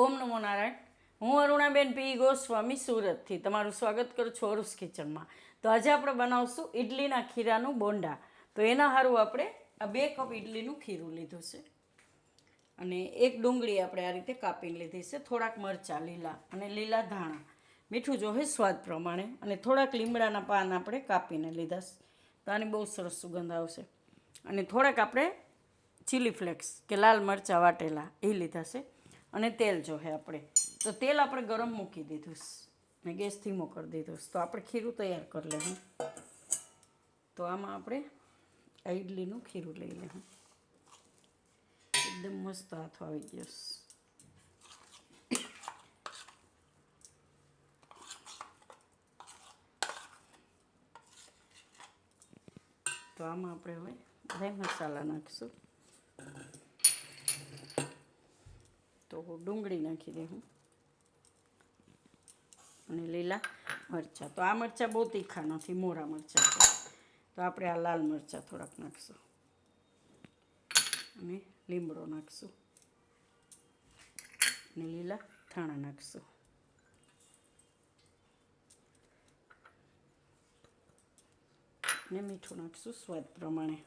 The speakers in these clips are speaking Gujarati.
ઓમ નમો નારાયણ. હું અરુણાબેન પી ગોસ્વામી સુરતથી તમારું સ્વાગત કરું છું અરુસ કિચનમાં. તો આજે આપણે બનાવશું ઇડલીના ખીરાનું બોંડા. તો એના સારું આપણે આ 2 કપ ઇડલીનું ખીરું લીધું છે અને એક ડુંગળી આપણે આ રીતે કાપીને લીધી છે, થોડાક મરચાં લીલા અને લીલા ધાણા, મીઠું જોહે સ્વાદ પ્રમાણે, અને થોડાક લીમડાના પાન આપણે કાપીને લીધા છે. તો આની બહુ સરસ સુગંધ આવશે. અને થોડાક આપણે ચીલી ફ્લેક્સ કે લાલ મરચાં વાટેલા એ લીધા છે. અને તેલ જોહે આપણે. તો તેલ આપણે ગરમ મૂકી દીધું ને ગેસ ધીમો કરી દીધું. તો આપણે ખીરું તૈયાર કરી લેવું. તો આમાં આપણે આ ઇડલીનું ખીરું લઈ લેવું. એકદમ મસ્ત હાથ આવી ગયો. તો આમાં આપણે હવે બધા મસાલા નાખીશું. તો ડુંગળી નાખી દઉં અને લીલા મરચાં. તો આ મરચાં બહુ તીખા નથી, મોરા મરચાં છે. તો આપણે આ લાલ મરચાં થોડાક નાખીશું અને લીમડો નાખીશું અને લીલા ધાણા નાખીશું. અને મીઠું નાખીશું સ્વાદ પ્રમાણે.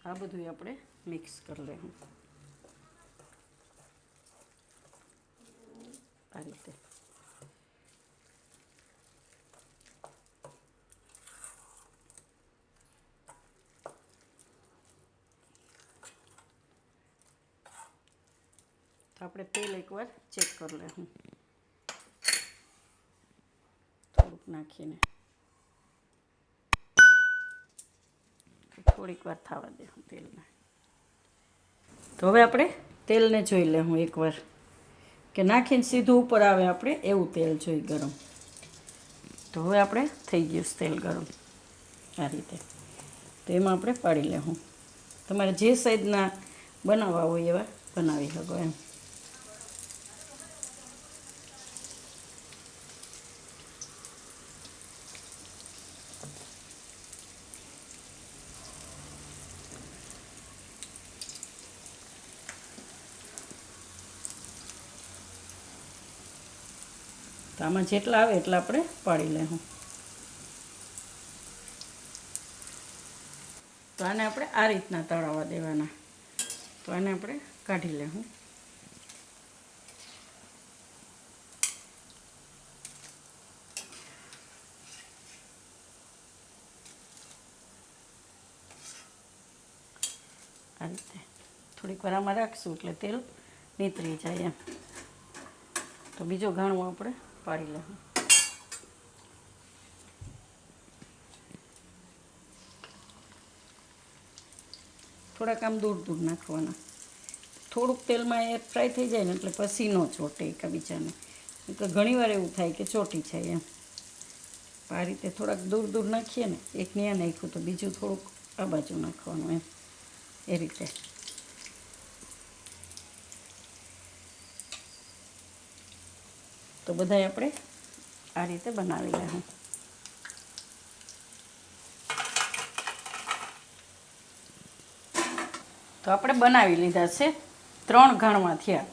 આ બધું આપણે મિક્સ કરી લેવું આ રીતે. તો આપણે તેલ એકવાર ચેક કરી લેવું થોડુંક નાખીને. થોડીક વાર થવા દેવું તેલને. તો હવે આપણે તેલને જોઈ લેવું એકવાર કે નાખીને સીધું ઉપર આવે આપણે એવું તેલ જોઈ ગરમ. તો હવે આપણે થઈ ગયું તેલ ગરમ આ રીતે. તો એમાં આપણે પાડી લેવું. તમારે જે સાઈઝના બનાવવા હોય એવા બનાવી શકો એમ. તો આમાં જેટલા આવે એટલા આપણે પાડી લેવું. તો આને આપણે આ રીતના તળાવવા દેવાના. તો આને આપણે કાઢી લેવું. આ રીતે થોડીક વાર આમાં રાખશું એટલે તેલ નીતરી જાય એમ. તો બીજો ઘાણું આપણે પાડી લેવું. થોડાક આમ દૂર દૂર નાખવાના. થોડુંક તેલમાં એ ફ્રાય થઈ જાય ને એટલે પછી ન ચોટે એકબીજાને. એટલે ઘણીવાર એવું થાય કે ચોટી જાય એમ. આ રીતે થોડાક દૂર દૂર નાખીએ ને, એક ન્યા નાખ્યું તો બીજું થોડુંક આ બાજુ નાખવાનું એમ, એ રીતે. તો બધાય આપણે આ રીતે બનાવી લેવું. તો આપણે બનાવી લીધા છે. 3 ઘાણવા થયા.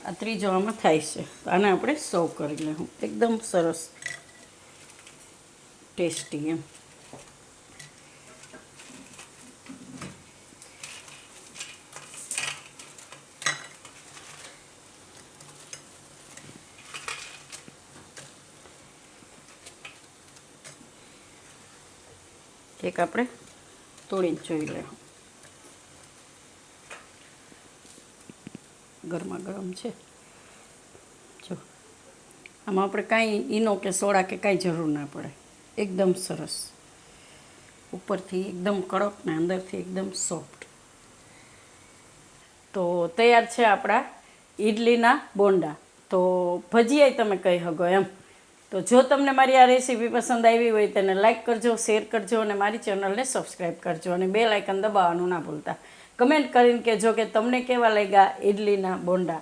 આ ત્રીજો આમાં થાય છે. તો આને આપણે સર્વ કરી લેવું. એકદમ સરસ ટેસ્ટી એમ. એક આપણે તોડીને જોઈ લેવું. ગરમા ગરમ છે. જો આમાં આપણે કાંઈ ઈનો કે સોડા કે કાંઈ જરૂર ના પડે. એકદમ સરસ. ઉપરથી એકદમ કડક ને અંદરથી એકદમ સોફ્ટ. તો તૈયાર છે આપણા ઇડલીના બોંડા. તો ભજીયા તમે કહી શકો એમ. તો જો તમને મારી આ રેસીપી પસંદ આવી હોય તેને લાઇક કરજો, શેર કરજો અને મારી ચેનલને સબસ્ક્રાઈબ કરજો. અને બેલ આઇકન દબાવવાનું ના ભૂલતા. કમેન્ટ કરીને કહેજો કે તમને કેવા લાગ્યા ઇડલીના બોંડા.